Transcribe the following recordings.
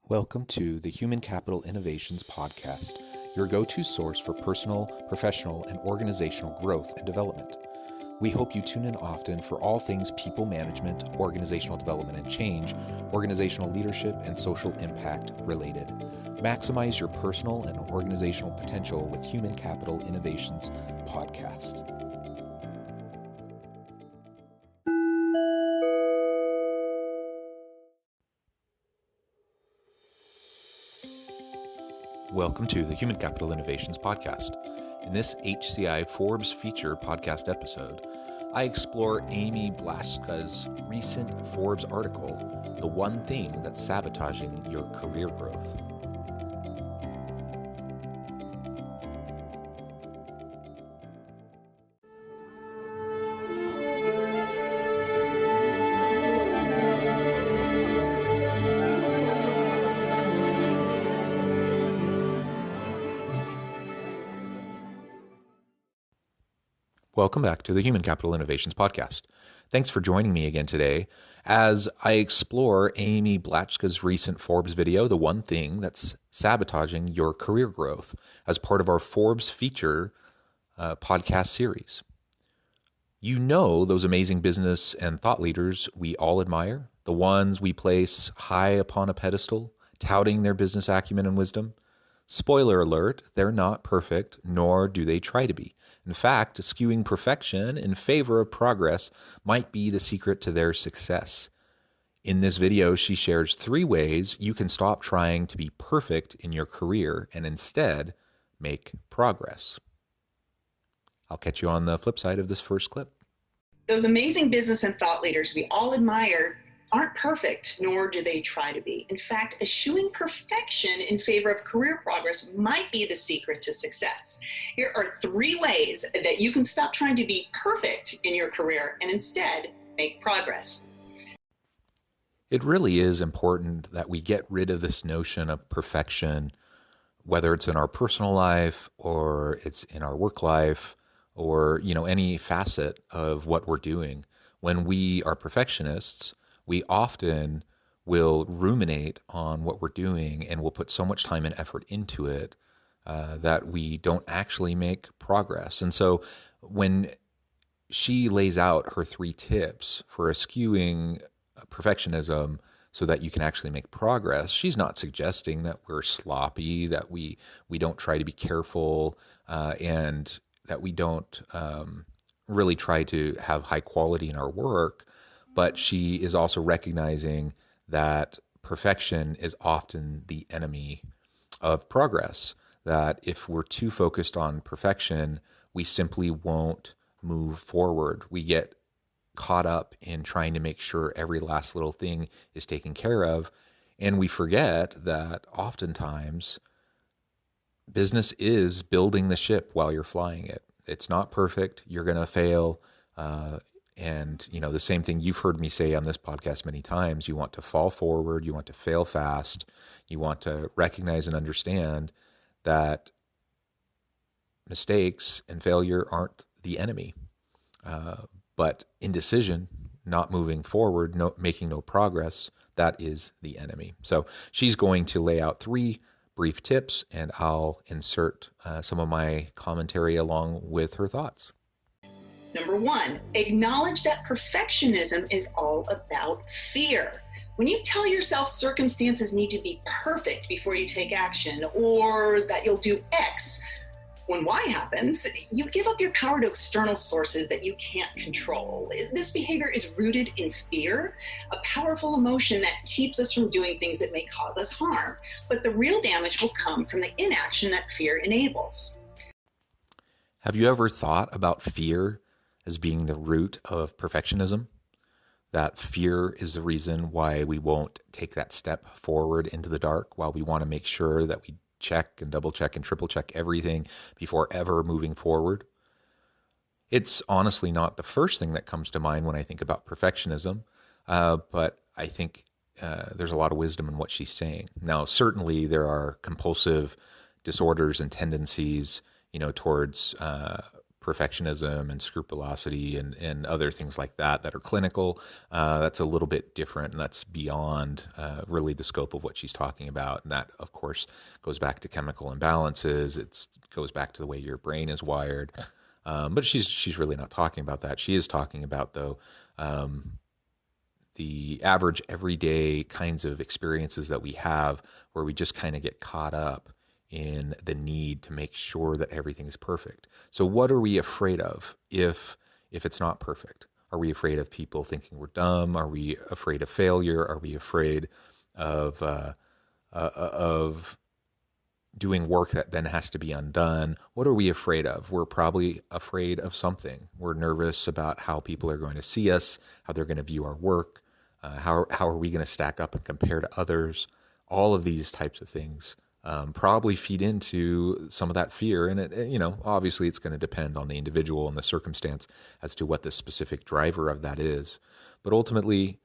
Welcome to the Human Capital Innovations Podcast, your go-to source for personal, professional, and organizational growth and development. We hope you tune in often for all things people management, organizational development and change, organizational leadership, and social impact related. Maximize your personal and organizational potential with Human Capital Innovations Podcast. Welcome to the Human Capital Innovations Podcast. In this HCI Forbes feature podcast episode, I explore Amy Blaschka's recent Forbes article, "The One Thing That's Sabotaging Your Career Growth." Welcome back to the Human Capital Innovations Podcast. Thanks for joining me again today as I explore Amy Blaschka's recent Forbes video, "The One Thing That's Sabotaging Your Career Growth," as part of our Forbes feature podcast series. You know those amazing business and thought leaders we all admire, the ones we place high upon a pedestal, touting their business acumen and wisdom. Spoiler alert, they're not perfect, nor do they try to be. In fact, eschewing perfection in favor of progress might be the secret to their success. In this video, she shares 3 ways you can stop trying to be perfect in your career and instead make progress. I'll catch you on the flip side of this first clip. Those amazing business and thought leaders we all admire aren't perfect, nor do they try to be. In fact, eschewing perfection in favor of career progress might be the secret to success. Here are 3 ways that you can stop trying to be perfect in your career and instead make progress. It really is important that we get rid of this notion of perfection, whether it's in our personal life or it's in our work life or, any facet of what we're doing. When we are perfectionists, we often will ruminate on what we're doing and we'll put so much time and effort into it that we don't actually make progress. And so when she lays out her 3 tips for eschewing perfectionism so that you can actually make progress, she's not suggesting that we're sloppy, that we don't try to be careful, and that we don't really try to have high quality in our work. But she is also recognizing that perfection is often the enemy of progress, that if we're too focused on perfection, we simply won't move forward. We get caught up in trying to make sure every last little thing is taken care of, and we forget that oftentimes business is building the ship while you're flying it. It's not perfect. You're going to fail. And, the same thing you've heard me say on this podcast many times, you want to fall forward, you want to fail fast, you want to recognize and understand that mistakes and failure aren't the enemy. But indecision, not moving forward, making no progress, that is the enemy. So she's going to lay out 3 brief tips, and I'll insert some of my commentary along with her thoughts. Number 1, acknowledge that perfectionism is all about fear. When you tell yourself circumstances need to be perfect before you take action, or that you'll do X when Y happens, you give up your power to external sources that you can't control. This behavior is rooted in fear, a powerful emotion that keeps us from doing things that may cause us harm. But the real damage will come from the inaction that fear enables. Have you ever thought about fear as being the root of perfectionism? That fear is the reason why we won't take that step forward into the dark, while we want to make sure that we check and double check and triple check everything before ever moving forward. It's honestly not the first thing that comes to mind when I think about perfectionism, but I think there's a lot of wisdom in what she's saying. Now, certainly there are compulsive disorders and tendencies, towards perfectionism and scrupulosity and other things like that that are clinical. That's a little bit different, and that's beyond really the scope of what she's talking about. And that, of course, goes back to chemical imbalances. It goes back to the way your brain is wired. But she's really not talking about that. She is talking about, though, the average everyday kinds of experiences that we have where we just kind of get caught up in the need to make sure that everything is perfect. So what are we afraid of if it's not perfect? Are we afraid of people thinking we're dumb? Are we afraid of failure? Are we afraid of doing work that then has to be undone? What are we afraid of? We're probably afraid of something. We're nervous about how people are going to see us, how they're going to view our work, how are we going to stack up and compare to others? All of these types of things probably feed into some of that fear. And obviously it's going to depend on the individual and the circumstance as to what the specific driver of that is. But ultimately,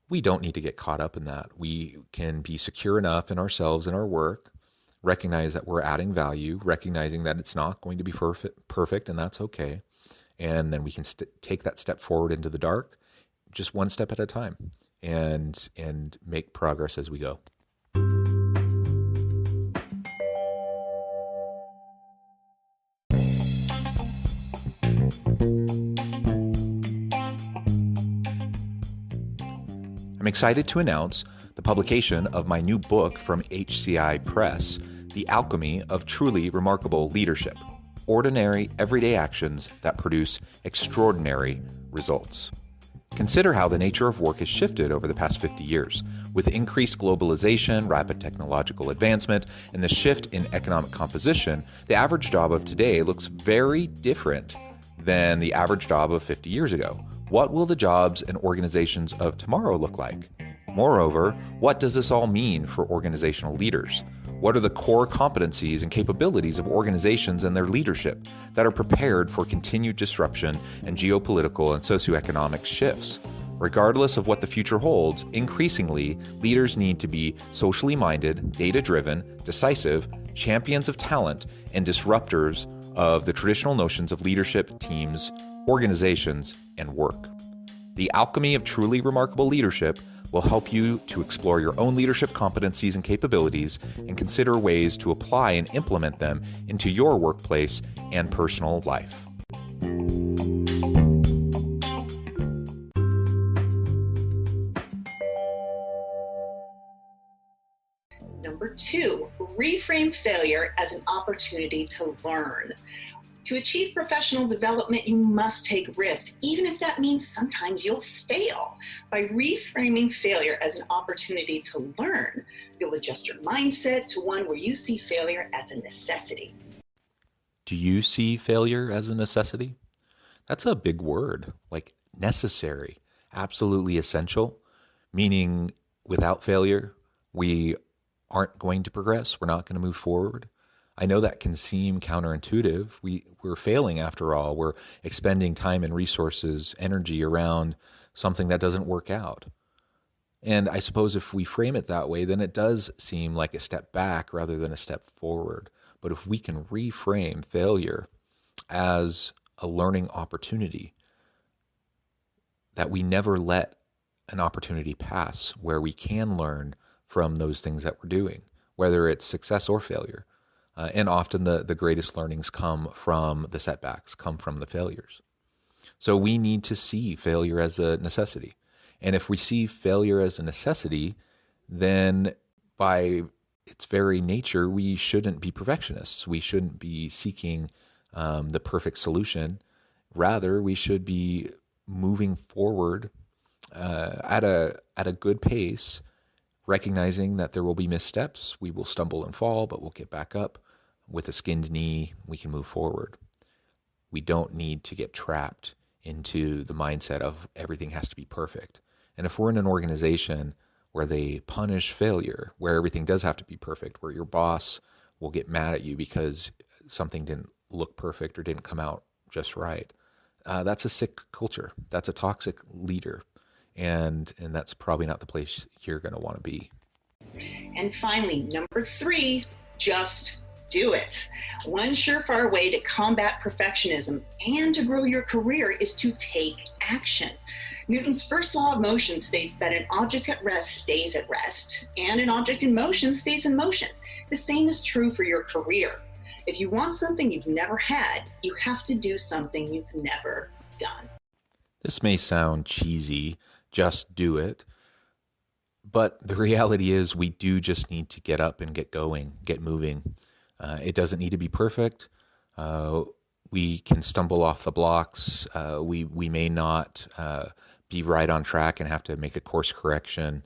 we don't need to get caught up in that. We can be secure enough in ourselves and our work, recognize that we're adding value, recognizing that it's not going to be perfect, and that's okay. And then we can take that step forward into the dark, just one step at a time, and make progress as we go. I'm excited to announce the publication of my new book from HCI Press, The Alchemy of Truly Remarkable Leadership: Ordinary, Everyday Actions That Produce Extraordinary Results. Consider how the nature of work has shifted over the past 50 years. With increased globalization, rapid technological advancement, and the shift in economic composition, the average job of today looks very different than the average job of 50 years ago. What will the jobs and organizations of tomorrow look like? Moreover, what does this all mean for organizational leaders? What are the core competencies and capabilities of organizations and their leadership that are prepared for continued disruption and geopolitical and socioeconomic shifts? Regardless of what the future holds, increasingly, leaders need to be socially minded, data-driven, decisive, champions of talent, and disruptors of the traditional notions of leadership, teams, organizations, and work. The Alchemy of Truly Remarkable Leadership will help you to explore your own leadership competencies and capabilities and consider ways to apply and implement them into your workplace and personal life. Number 2, reframe failure as an opportunity to learn. To achieve professional development, you must take risks, even if that means sometimes you'll fail. By reframing failure as an opportunity to learn, you'll adjust your mindset to one where you see failure as a necessity. Do you see failure as a necessity? That's a big word, like necessary, absolutely essential, meaning without failure, we aren't going to progress, we're not going to move forward. I know that can seem counterintuitive. We're failing after all. We're expending time and resources, energy around something that doesn't work out. And I suppose if we frame it that way, then it does seem like a step back rather than a step forward. But if we can reframe failure as a learning opportunity, that we never let an opportunity pass where we can learn from those things that we're doing, whether it's success or failure. And often the greatest learnings come from the setbacks, come from the failures. So we need to see failure as a necessity. And if we see failure as a necessity, then by its very nature, we shouldn't be perfectionists. We shouldn't be seeking the perfect solution. Rather, we should be moving forward at a good pace, recognizing that there will be missteps. We will stumble and fall, but we'll get back up. With a skinned knee, we can move forward. We don't need to get trapped into the mindset of everything has to be perfect. And if we're in an organization where they punish failure, where everything does have to be perfect, where your boss will get mad at you because something didn't look perfect or didn't come out just right, that's a sick culture. That's a toxic leader. And that's probably not the place you're going to want to be. And finally, number 3, just Do it. One surefire way to combat perfectionism and to grow your career is to take action. Newton's first law of motion states that an object at rest stays at rest, and an object in motion stays in motion. The same is true for your career. If you want something you've never had, you have to do something you've never done. This may sound cheesy, just do it. But the reality is we do just need to get up and get going, get moving. It doesn't need to be perfect. We can stumble off the blocks. We may not be right on track and have to make a course correction,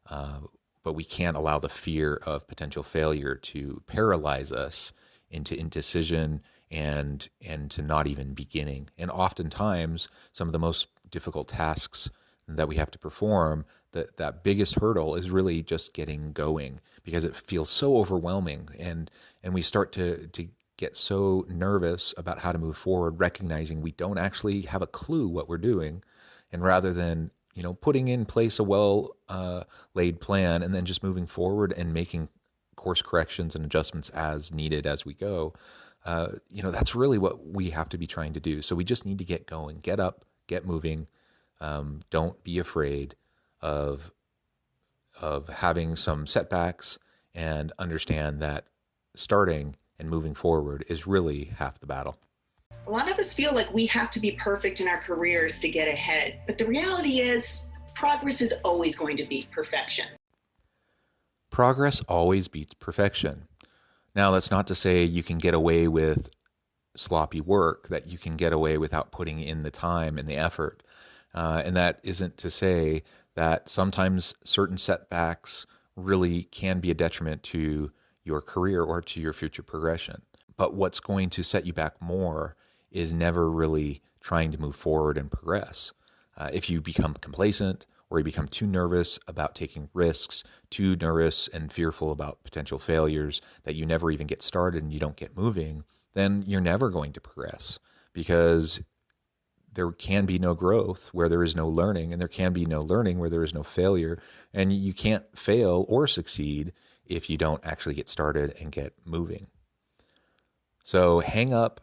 but we can't allow the fear of potential failure to paralyze us into indecision and to not even beginning. And oftentimes, some of the most difficult tasks that we have to perform, that biggest hurdle is really just getting going, because it feels so overwhelming, and we start to get so nervous about how to move forward, recognizing we don't actually have a clue what we're doing. And rather than putting in place a well laid plan and then just moving forward and making course corrections and adjustments as needed as we go, that's really what we have to be trying to do. So we just need to get going, get up, get moving. Don't be afraid of having some setbacks, and understand that starting and moving forward is really half the battle. A lot of us feel like we have to be perfect in our careers to get ahead, but the reality is progress is always going to beat perfection. Progress always beats perfection. Now, that's not to say you can get away with sloppy work, that you can get away without putting in the time and the effort. And that isn't to say that sometimes certain setbacks really can be a detriment to your career or to your future progression. But what's going to set you back more is never really trying to move forward and progress. If you become complacent, or you become too nervous about taking risks, too nervous and fearful about potential failures, that you never even get started and you don't get moving, then you're never going to progress, because there can be no growth where there is no learning, and there can be no learning where there is no failure. And you can't fail or succeed if you don't actually get started and get moving. So hang up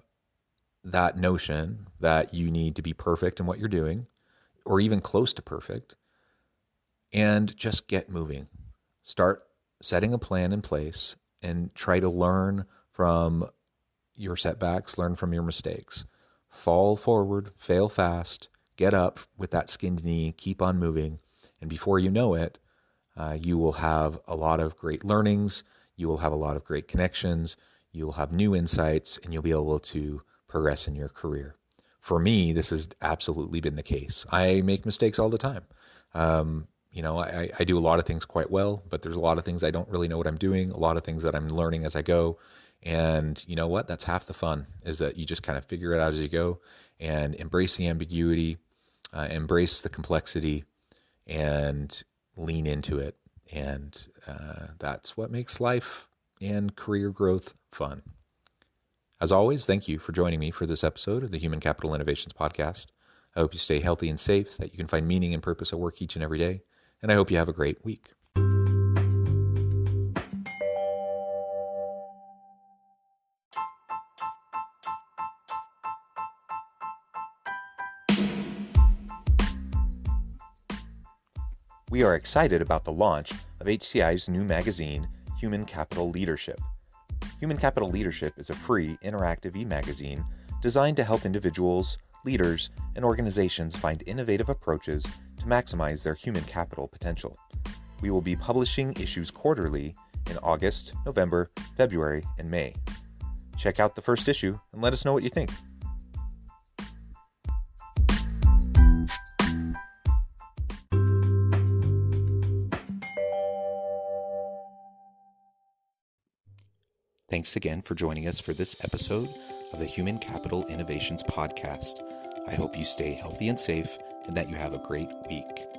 that notion that you need to be perfect in what you're doing, or even close to perfect, and just get moving. Start setting a plan in place and try to learn from your setbacks, learn from your mistakes. Fall forward, fail fast, get up with that skinned knee, keep on moving, and before you know it, you will have a lot of great learnings, you will have a lot of great connections, you will have new insights, and you'll be able to progress in your career. For me, this has absolutely been the case. I make mistakes all the time. I do a lot of things quite well, but there's a lot of things I don't really know what I'm doing, a lot of things that I'm learning as I go. And you know what? That's half the fun, is that you just kind of figure it out as you go, and embrace the ambiguity, embrace the complexity, and lean into it. And that's what makes life and career growth fun. As always, thank you for joining me for this episode of the Human Capital Innovations Podcast. I hope you stay healthy and safe, that you can find meaning and purpose at work each and every day. And I hope you have a great week. We are excited about the launch of HCI's new magazine, Human Capital Leadership. Human Capital Leadership is a free, interactive e-magazine designed to help individuals, leaders, and organizations find innovative approaches to maximize their human capital potential. We will be publishing issues quarterly in August, November, February, and May. Check out the first issue and let us know what you think. Thanks again for joining us for this episode of the Human Capital Innovations Podcast. I hope you stay healthy and safe, and that you have a great week.